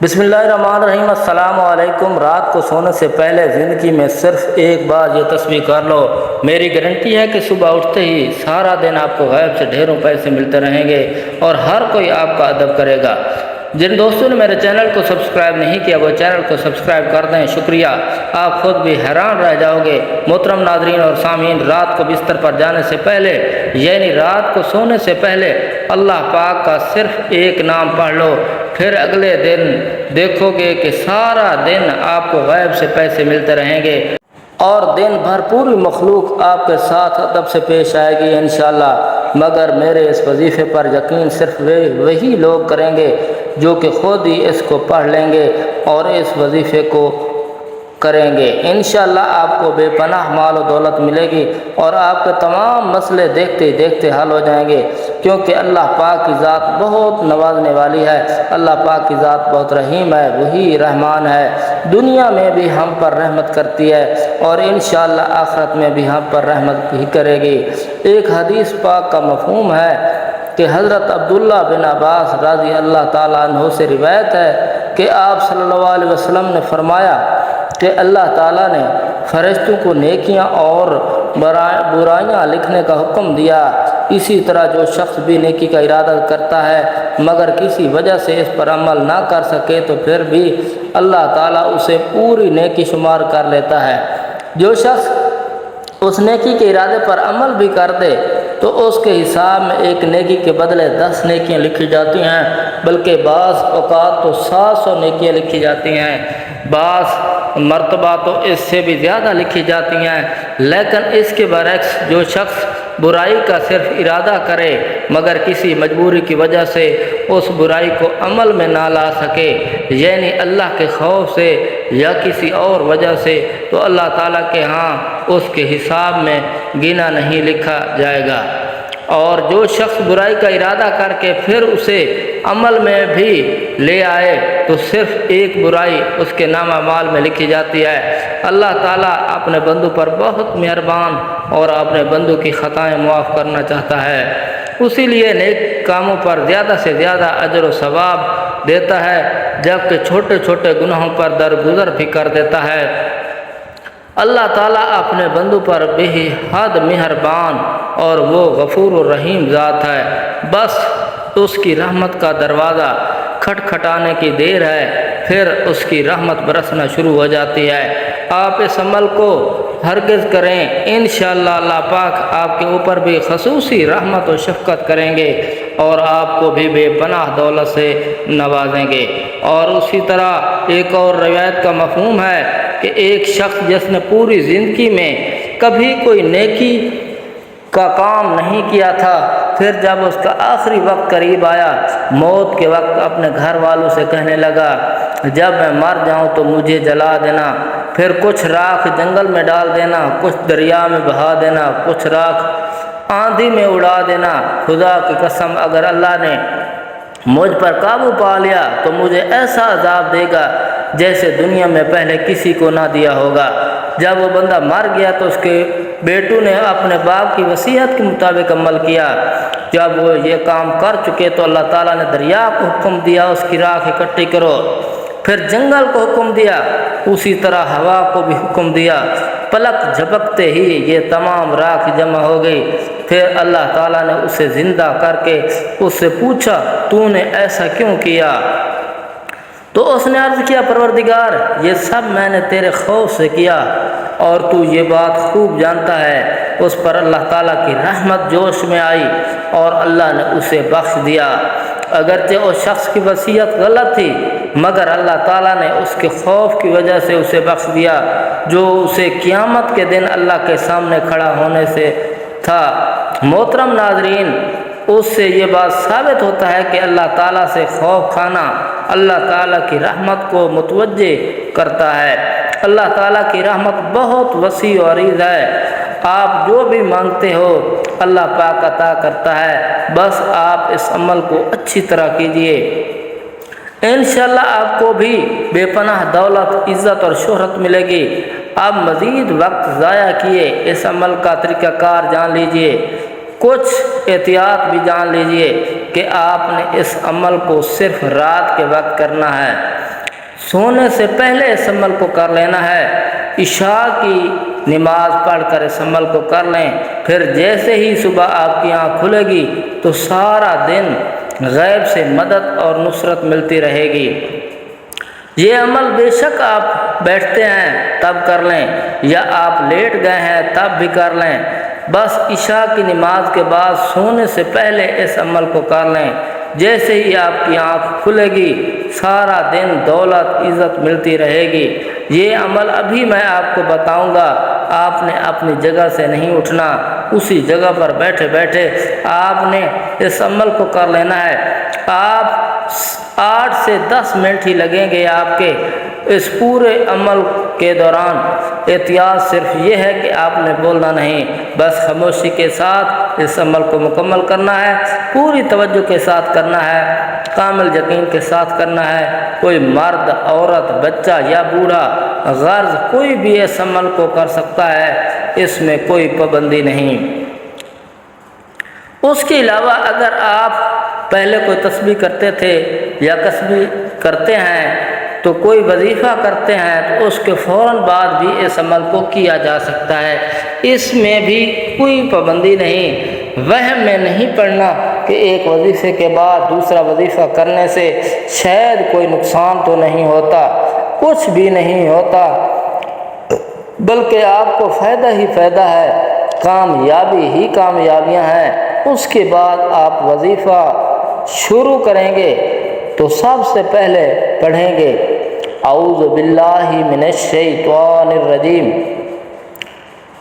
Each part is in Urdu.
بسم اللہ الرحمن الرحیم۔ السلام علیکم۔ رات کو سونے سے پہلے زندگی میں صرف ایک بار یہ تصویر کر لو، میری گارنٹی ہے کہ صبح اٹھتے ہی سارا دن آپ کو غیب سے ڈھیروں پیسے ملتے رہیں گے اور ہر کوئی آپ کا ادب کرے گا۔ جن دوستوں نے میرے چینل کو سبسکرائب نہیں کیا وہ چینل کو سبسکرائب کر دیں، شکریہ۔ آپ خود بھی حیران رہ جاؤ گے۔ محترم ناظرین اور سامعین، رات کو بستر پر جانے سے پہلے یعنی رات کو سونے سے پہلے اللہ پاک کا صرف ایک نام پڑھ لو، پھر اگلے دن دیکھو گے کہ سارا دن آپ کو غیب سے پیسے ملتے رہیں گے اور دن بھر پوری مخلوق آپ کے ساتھ ادب سے پیش آئے گی انشاءاللہ۔ مگر میرے اس وظیفے پر یقین صرف وہی لوگ کریں گے جو کہ خود ہی اس کو پڑھ لیں گے اور اس وظیفے کو کریں گے۔ انشاءاللہ آپ کو بے پناہ مال و دولت ملے گی اور آپ کے تمام مسئلے دیکھتے دیکھتے حل ہو جائیں گے، کیونکہ اللہ پاک کی ذات بہت نوازنے والی ہے۔ اللہ پاک کی ذات بہت رحیم ہے، وہی رحمان ہے۔ دنیا میں بھی ہم پر رحمت کرتی ہے اور انشاءاللہ آخرت میں بھی ہم پر رحمت ہی کرے گی۔ ایک حدیث پاک کا مفہوم ہے کہ حضرت عبداللہ بن عباس رضی اللہ تعالیٰ عنہ سے روایت ہے کہ آپ صلی اللہ علیہ وسلم نے فرمایا کہ اللہ تعالیٰ نے فرشتوں کو نیکیاں اور برائیاں لکھنے کا حکم دیا، اسی طرح جو شخص بھی نیکی کا ارادہ کرتا ہے مگر کسی وجہ سے اس پر عمل نہ کر سکے تو پھر بھی اللہ تعالیٰ اسے پوری نیکی شمار کر لیتا ہے۔ جو شخص اس نیکی کے ارادے پر عمل بھی کر دے تو اس کے حساب میں ایک نیکی کے بدلے 10 نیکیاں لکھی جاتی ہیں، بلکہ بعض اوقات تو 700 نیکیاں لکھی جاتی ہیں، بعض مرتبہ تو اس سے بھی زیادہ لکھی جاتی ہیں۔ لیکن اس کے برعکس جو شخص برائی کا صرف ارادہ کرے مگر کسی مجبوری کی وجہ سے اس برائی کو عمل میں نہ لا سکے، یعنی اللہ کے خوف سے یا کسی اور وجہ سے، تو اللہ تعالیٰ کے ہاں اس کے حساب میں گنا نہیں لکھا جائے گا۔ اور جو شخص برائی کا ارادہ کر کے پھر اسے عمل میں بھی لے آئے تو صرف ایک برائی اس کے نامہ اعمال میں لکھی جاتی ہے۔ اللہ تعالیٰ اپنے بندوں پر بہت مہربان اور اپنے بندوں کی خطائیں معاف کرنا چاہتا ہے، اسی لیے نیک کاموں پر زیادہ سے زیادہ اجر و ثواب دیتا ہے، جبکہ چھوٹے چھوٹے گناہوں پر درگزر بھی کر دیتا ہے۔ اللہ تعالیٰ اپنے بندوں پر بے حد مہربان اور وہ غفور و رحیم ذات ہے، بس اس کی رحمت کا دروازہ کھٹکھٹانے کی دیر ہے، پھر اس کی رحمت برسنا شروع ہو جاتی ہے۔ آپ اس عمل کو ہرگز کریں، انشاءاللہ اللہ پاک آپ کے اوپر بھی خصوصی رحمت و شفقت کریں گے اور آپ کو بھی بے پناہ دولت سے نوازیں گے۔ اور اسی طرح ایک اور روایت کا مفہوم ہے کہ ایک شخص جس نے پوری زندگی میں کبھی کوئی نیکی کا کام نہیں کیا تھا، پھر جب اس کا آخری وقت قریب آیا، موت کے وقت اپنے گھر والوں سے کہنے لگا جب میں مر جاؤں تو مجھے جلا دینا، پھر کچھ راکھ جنگل میں ڈال دینا، کچھ دریا میں بہا دینا، کچھ راکھ آندھی میں اڑا دینا، خدا کی قسم اگر اللہ نے مجھ پر قابو پا لیا تو مجھے ایسا عذاب دے گا جیسے دنیا میں پہلے کسی کو نہ دیا ہوگا۔ جب وہ بندہ مر گیا تو اس کے بیٹوں نے اپنے باپ کی وصیت کے مطابق عمل کیا۔ جب وہ یہ کام کر چکے تو اللہ تعالیٰ نے دریا کو حکم دیا اس کی راکھ اکٹھی کرو، پھر جنگل کو حکم دیا، اسی طرح ہوا کو بھی حکم دیا، پلک جھپکتے ہی یہ تمام راکھ جمع ہو گئی۔ پھر اللہ تعالیٰ نے اسے زندہ کر کے اس سے پوچھا تو نے ایسا کیوں کیا؟ تو اس نے عرض کیا پروردگار یہ سب میں نے تیرے خوف سے کیا اور تو یہ بات خوب جانتا ہے۔ اس پر اللہ تعالیٰ کی رحمت جوش میں آئی اور اللہ نے اسے بخش دیا، اگرچہ اس شخص کی وصیت غلط تھی مگر اللہ تعالیٰ نے اس کے خوف کی وجہ سے اسے بخش دیا جو اسے قیامت کے دن اللہ کے سامنے کھڑا ہونے سے تھا۔ محترم ناظرین، اس سے یہ بات ثابت ہوتا ہے کہ اللہ تعالیٰ سے خوف کھانا اللہ تعالیٰ کی رحمت کو متوجہ کرتا ہے۔ اللہ تعالیٰ کی رحمت بہت وسیع و عریض ہے، آپ جو بھی مانگتے ہو اللہ پاک عطا کرتا ہے، بس آپ اس عمل کو اچھی طرح کیجیے، انشاءاللہ آپ کو بھی بے پناہ دولت، عزت اور شہرت ملے گی۔ آپ مزید وقت ضائع کیے اس عمل کا طریقہ کار جان لیجئے، کچھ احتیاط بھی جان لیجئے۔ کہ آپ نے اس عمل کو صرف رات کے وقت کرنا ہے، سونے سے پہلے اس عمل کو کر لینا ہے، عشاء کی نماز پڑھ کر اس عمل کو کر لیں، پھر جیسے ہی صبح آپ کی آنکھ کھلے گی تو سارا دن غیب سے مدد اور نصرت ملتی رہے گی۔ یہ عمل بے شک آپ بیٹھتے ہیں تب کر لیں یا آپ لیٹ گئے ہیں تب بھی کر لیں، بس عشاء کی نماز کے بعد سونے سے پہلے اس عمل کو کر لیں، جیسے ہی آپ کی آنکھ کھلے گی سارا دن دولت عزت ملتی رہے گی۔ یہ عمل ابھی میں آپ کو بتاؤں گا، آپ نے اپنی جگہ سے نہیں اٹھنا، اسی جگہ پر بیٹھے بیٹھے آپ نے اس عمل کو کر لینا ہے۔ آپ 8 سے 10 منٹ ہی لگیں گے آپ کے اس پورے عمل کے دوران۔ احتیاط صرف یہ ہے کہ آپ نے بولنا نہیں، بس خاموشی کے ساتھ اس عمل کو مکمل کرنا ہے، پوری توجہ کے ساتھ کرنا ہے، کامل یقین کے ساتھ کرنا ہے۔ کوئی مرد، عورت، بچہ یا بوڑھا غرض کوئی بھی اس عمل کو کر سکتا ہے، اس میں کوئی پابندی نہیں۔ اس کے علاوہ اگر آپ پہلے کوئی تسبیح کرتے تھے یا تسبیح کرتے ہیں تو کوئی وظیفہ کرتے ہیں تو اس کے فوراً بعد بھی اس عمل کو کیا جا سکتا ہے، اس میں بھی کوئی پابندی نہیں۔ وہم میں نہیں پڑنا کہ ایک وظیفے کے بعد دوسرا وظیفہ کرنے سے شاید کوئی نقصان تو نہیں ہوتا، کچھ بھی نہیں ہوتا، بلکہ آپ کو فائدہ ہی فائدہ ہے، کامیابی ہی کامیابیاں ہیں۔ اس کے بعد آپ وظیفہ شروع کریں گے تو سب سے پہلے پڑھیں گے اعوذ باللہ من الشیطان الرجیم،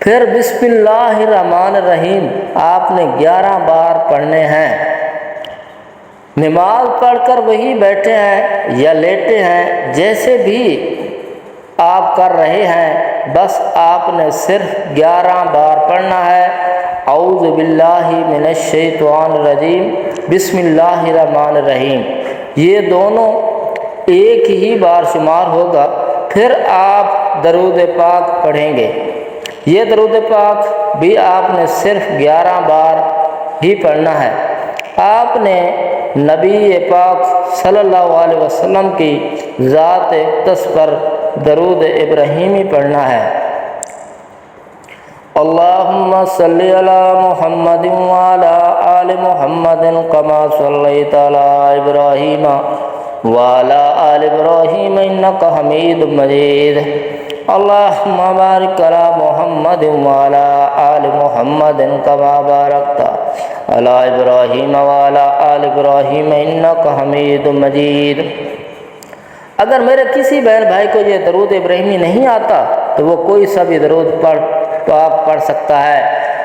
پھر بسم اللہ الرحمن الرحیم آپ نے 11 بار پڑھنے ہیں۔ نماز پڑھ کر وہی بیٹھے ہیں یا لیٹے ہیں، جیسے بھی آپ کر رہے ہیں، بس آپ نے صرف 11 بار پڑھنا ہے اعوذ باللہ من الشیطان الرجیم بسم اللہ الرحمن الرحیم۔ یہ دونوں ایک ہی بار شمار ہوگا۔ پھر آپ درود پاک پڑھیں گے، یہ درود پاک بھی آپ نے صرف 11 بار ہی پڑھنا ہے۔ آپ نے نبی پاک صلی اللہ علیہ وسلم کی ذات اقدس پر درود ابراہیمی پڑھنا ہے۔ اللہم صلی علی محمد وعلی آل محمد کما صلیت علی ابراہیم وعلی آل ابراہیم انک حمید مجید۔ اللہم بارک علی محمد وعلی آل محمد کما بارکت علی ابراہیم وعلی آل ابراہیم انک حمید مجید۔ اگر میرے کسی بہن بھائی کو یہ درود ابراہیمی نہیں آتا تو وہ کوئی سا بھی درود پڑھ سکتا ہے،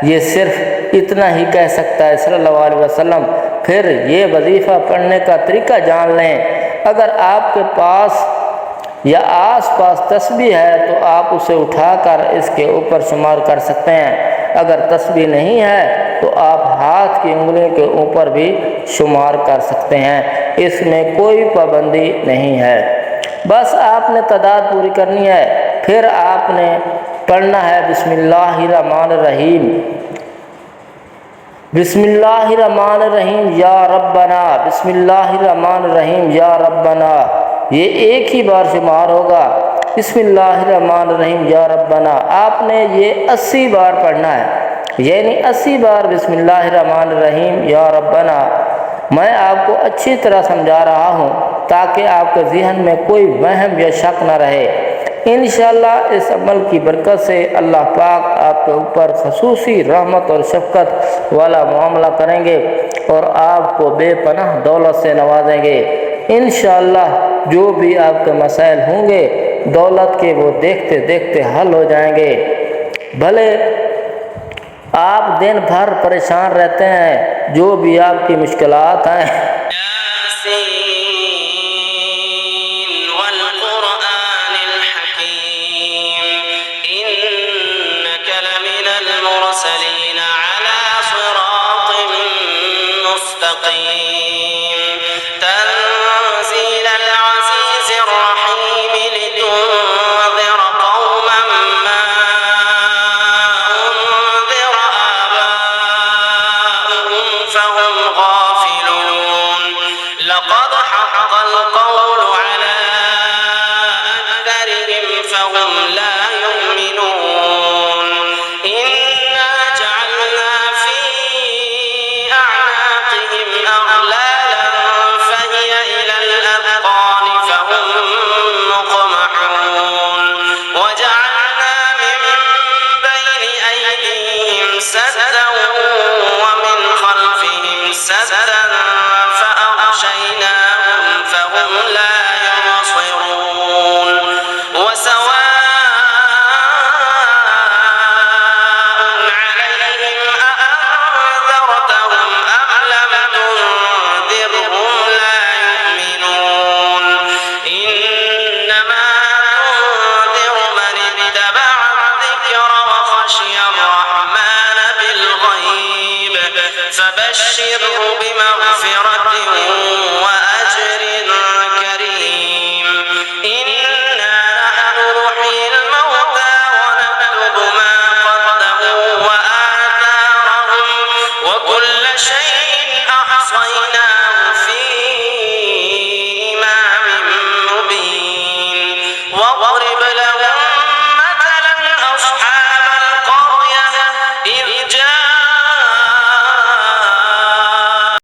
یہ صرف اتنا ہی کہہ سکتا ہے صلی اللہ علیہ وسلم۔ پھر یہ وظیفہ پڑھنے کا طریقہ جان لیں۔ اگر آپ کے پاس یا آس پاس تسبیح ہے تو آپ اسے اٹھا کر اس کے اوپر شمار کر سکتے ہیں، اگر تسبیح نہیں ہے تو آپ ہاتھ کی انگلیوں کے اوپر بھی شمار کر سکتے ہیں، اس میں کوئی پابندی نہیں ہے۔ بس آپ نے تعداد پوری کرنی ہے۔ پھر آپ نے پڑھنا ہے بسم اللہ الرحمن الرحیم، بسم اللہ الرحمن الرحیم یا ربنا، بسم اللہ الرحمن الرحیم یا ربنا، یہ ایک ہی بار شمار ہوگا۔ بسم اللہ الرحمن الرحیم یا ربنا آپ نے یہ 80 بار پڑھنا ہے، یعنی 80 بار بسم اللہ الرحمن الرحیم یا ربنا۔ میں آپ کو اچھی طرح سمجھا رہا ہوں تاکہ آپ کے ذہن میں کوئی وہم یا شک نہ رہے۔ انشاءاللہ اس عمل کی برکت سے اللہ پاک آپ کے اوپر خصوصی رحمت اور شفقت والا معاملہ کریں گے اور آپ کو بے پناہ دولت سے نوازیں گے۔ انشاءاللہ جو بھی آپ کے مسائل ہوں گے دولت کے، وہ دیکھتے دیکھتے حل ہو جائیں گے۔ بھلے آپ دن بھر پریشان رہتے ہیں، جو بھی آپ کی مشکلات ہیں، على صراط مستقيم